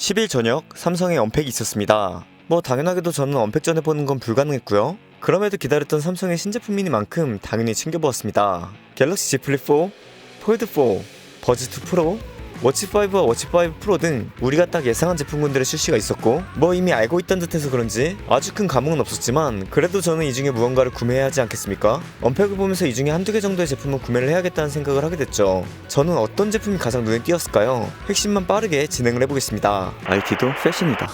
10일 저녁 삼성에 언팩이 있었습니다. 뭐 당연하게도 저는 언팩 전에 보는 건 불가능했고요. 그럼에도 기다렸던 삼성의 신제품이니만큼 당연히 챙겨보았습니다. 갤럭시 Z 플립 4, 폴드 4, 버즈 2 프로, 워치 5와 워치 5 프로 등 우리가 딱 예상한 제품군들의 출시가 있었고 뭐 이미 알고 있던 듯해서 그런지 아주 큰 감흥은 없었지만 그래도 저는 이 중에 무언가를 구매해야 하지 않겠습니까? 언팩을 보면서 이 중에 한두 개 정도의 제품은 구매를 해야겠다는 생각을 하게 됐죠. 저는 어떤 제품이 가장 눈에 띄었을까요? 핵심만 빠르게 진행을 해보겠습니다. IT도 패션이다.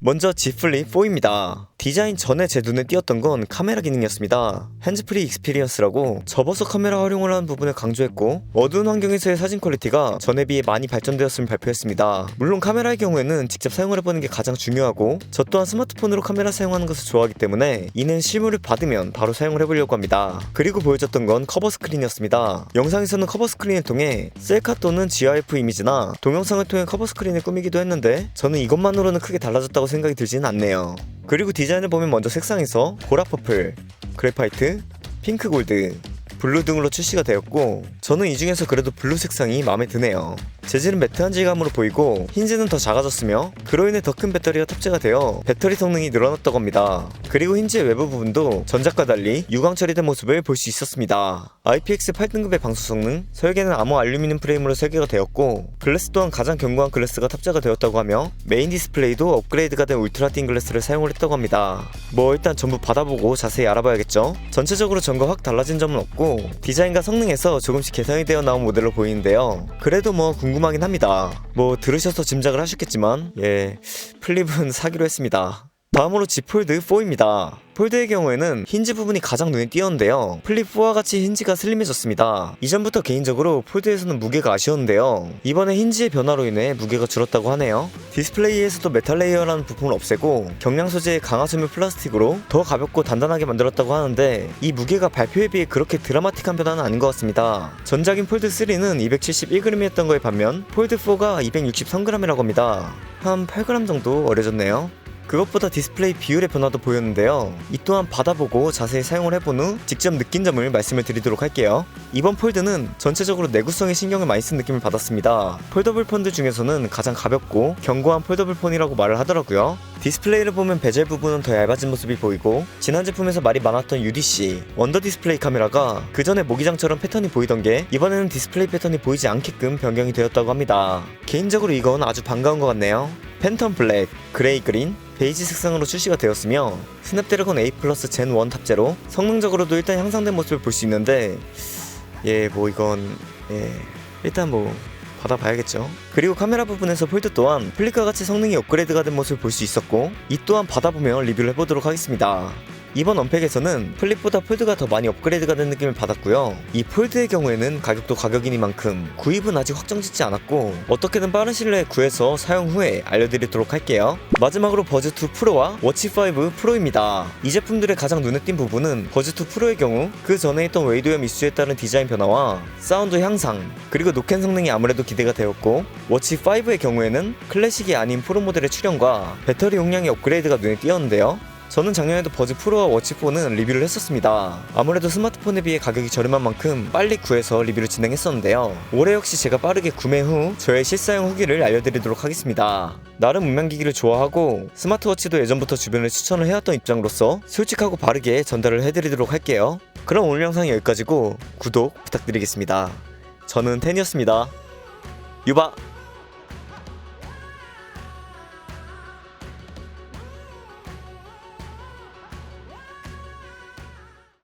먼저 Z 플립 4입니다. 디자인 전에 제 눈에 띄었던 건 카메라 기능이었습니다. 핸즈프리 익스피리언스라고 접어서 카메라 활용을 하는 부분을 강조했고 어두운 환경에서의 사진 퀄리티가 전에 비해 많이 발전되었음을 발표했습니다. 물론 카메라의 경우에는 직접 사용을 해보는 게 가장 중요하고 저 또한 스마트폰으로 카메라 사용하는 것을 좋아하기 때문에 이는 실물을 받으면 바로 사용을 해보려고 합니다. 그리고 보여줬던 건 커버 스크린이었습니다. 영상에서는 커버 스크린을 통해 셀카 또는 GIF 이미지나 동영상을 통해 커버 스크린을 꾸미기도 했는데 저는 이것만으로는 크게 달라졌다고 생각이 들지는 않네요. 그리고 디자인을 보면 먼저 색상에서 보라 퍼플, 그래파이트, 핑크 골드, 블루 등으로 출시가 되었고 저는 이 중에서 그래도 블루 색상이 마음에 드네요. 재질은 매트한 질감으로 보이고 힌지는 더 작아졌으며 그로 인해 더 큰 배터리가 탑재가 되어 배터리 성능이 늘어났다고 합니다. 그리고 힌지의 외부 부분도 전작과 달리 유광 처리된 모습을 볼 수 있었습니다. IPX 8등급의 방수 성능, 설계는 암호 알루미늄 프레임으로 설계가 되었고 글래스 또한 가장 견고한 글래스가 탑재가 되었다고 하며 메인 디스플레이도 업그레이드가 된 울트라 틴 글래스를 사용을 했다고 합니다. 뭐 일단 전부 받아보고 자세히 알아봐야겠죠. 전체적으로 전과 확 달라진 점은 없고 디자인과 성능에서 조금씩 개선이 되어 나온 모델로 보이는데요. 그래도 뭐 궁금하긴 합니다. 뭐 들으셔서 짐작을 하셨겠지만 플립은 사기로 했습니다. 다음으로 Z 폴드 4입니다. 폴드의 경우에는 힌지 부분이 가장 눈에 띄었는데요. 플립 4와 같이 힌지가 슬림해졌습니다. 이전부터 개인적으로 폴드에서는 무게가 아쉬웠는데요. 이번에 힌지의 변화로 인해 무게가 줄었다고 하네요. 디스플레이에서도 메탈 레이어라는 부품을 없애고 경량 소재의 강화섬유 플라스틱으로 더 가볍고 단단하게 만들었다고 하는데 이 무게가 발표에 비해 그렇게 드라마틱한 변화는 아닌 것 같습니다. 전작인 폴드 3는 271g이었던 거에 반면 폴드 4가 263g이라고 합니다. 한 8g 정도 어려졌네요. 그것보다 디스플레이 비율의 변화도 보였는데요. 이 또한 받아보고 자세히 사용을 해본 후 직접 느낀 점을 말씀을 드리도록 할게요. 이번 폴드는 전체적으로 내구성에 신경을 많이 쓴 느낌을 받았습니다. 폴더블 폰들 중에서는 가장 가볍고 견고한 폴더블 폰이라고 말을 하더라고요. 디스플레이를 보면 베젤 부분은 더 얇아진 모습이 보이고 지난 제품에서 말이 많았던 UDC, 원더 디스플레이 카메라가 그 전에 모기장처럼 패턴이 보이던 게 이번에는 디스플레이 패턴이 보이지 않게끔 변경이 되었다고 합니다. 개인적으로 이건 아주 반가운 것 같네요. 팬텀 블랙, 그레이 그린, 베이지 색상으로 출시가 되었으며 스냅드래곤 8 플러스 젠 1 탑재로 성능적으로도 일단 향상된 모습을 볼 수 있는데 일단 받아봐야겠죠. 그리고 카메라 부분에서 폴드 또한 플립과 같이 성능이 업그레이드가 된 모습을 볼 수 있었고 이 또한 받아보면 리뷰를 해보도록 하겠습니다. 이번 언팩에서는 플립보다 폴드가 더 많이 업그레이드가 된 느낌을 받았고요. 이 폴드의 경우에는 가격도 가격이니만큼 구입은 아직 확정짓지 않았고 어떻게든 빠른 시일 내에 구해서 사용 후에 알려드리도록 할게요. 마지막으로 버즈 2 프로와 워치 5 프로입니다. 이 제품들의 가장 눈에 띈 부분은 버즈 2 프로의 경우 그 전에 있던 웨이도염 이슈에 따른 디자인 변화와 사운드 향상 그리고 노캔 성능이 아무래도 기대가 되었고 워치 5의 경우에는 클래식이 아닌 프로 모델의 출현과 배터리 용량의 업그레이드가 눈에 띄었는데요. 저는 작년에도 버즈 프로와 워치 4는 리뷰를 했었습니다. 아무래도 스마트폰에 비해 가격이 저렴한 만큼 빨리 구해서 리뷰를 진행했었는데요. 올해 역시 제가 빠르게 구매 후 저의 실사용 후기를 알려드리도록 하겠습니다. 나름 음향기기를 좋아하고 스마트워치도 예전부터 주변에 추천을 해왔던 입장으로서 솔직하고 바르게 전달을 해드리도록 할게요. 그럼 오늘 영상은 여기까지고 구독 부탁드리겠습니다. 저는 텐이었습니다. 유바!